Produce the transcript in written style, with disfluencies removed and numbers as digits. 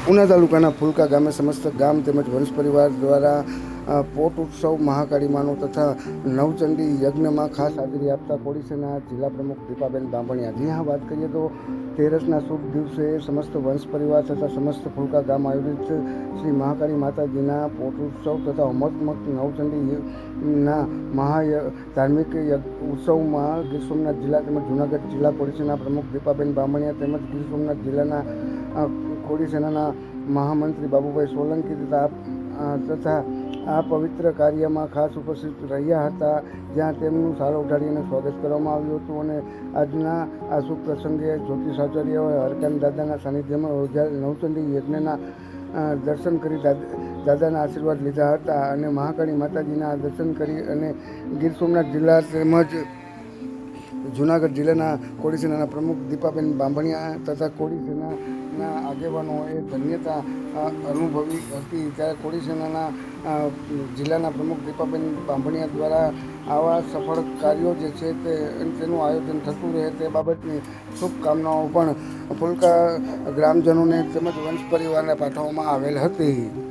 ઉના તાલુકાના ફુલકા ગામે સમસ્ત ગામ તેમજ વંશ પરિવાર દ્વારા પોટ ઉત્સવ મહાકાળી માનો તથા નવચંડી યજ્ઞમાં ખાસ હાજરી આપતા કોડીસેના જિલ્લા પ્રમુખ દીપાબેન બાંભણિયા. જી હા, વાત કરીએ તો તેરસના શુભ દિવસે સમસ્ત વંશ પરિવાર તથા સમસ્ત ફુલકા ગામ આયોજિત શ્રી મહાકાળી માતાજીના પોટ ઉત્સવ તથા ઉમરમક નવચંડીના ધાર્મિક ઉત્સવમાં ગીર સોમનાથ જિલ્લા તેમજ જૂનાગઢ જિલ્લા કોડીસેના પ્રમુખ દીપાબેન બાંભણિયા તેમજ ગીર સોમનાથ જિલ્લાના કોળી સેનાના મહામંત્રી બાબુભાઈ સોલંકી તથા આ પવિત્ર કાર્યમાં ખાસ ઉપસ્થિત રહ્યા હતા, જ્યાં તેમનું સાલ ઉઠાડીને સ્વાગત કરવામાં આવ્યું હતું. અને આજના આ શુભ પ્રસંગે જ્યોતિષાચાર્ય હરકાન દાદાના સાનિધ્યમાં યોજાયેલ નવચંડી યજ્ઞના દર્શન કરી દાદાના આશીર્વાદ લીધા હતા. અને મહાકાળી માતાજીના દર્શન કરી અને ગીર સોમનાથ જિલ્લા તેમજ જૂનાગઢ જિલ્લાના કોળી સેનાના પ્રમુખ દીપાબેન બાંભણિયા તથા કોળી સેનાના આગેવાનોએ ધન્યતા અનુભવી હતી. ત્યારે કોળી સેનાના જિલ્લાના પ્રમુખ દીપાબેન બાંભણિયા દ્વારા આવા સફળ કાર્યો જે છે તેનું આયોજન થતું રહે તે બાબતની શુભકામનાઓ પણ ફુલકા ગ્રામજનોને તેમજ વંશ પરિવારને પાઠવવામાં આવેલ હતી.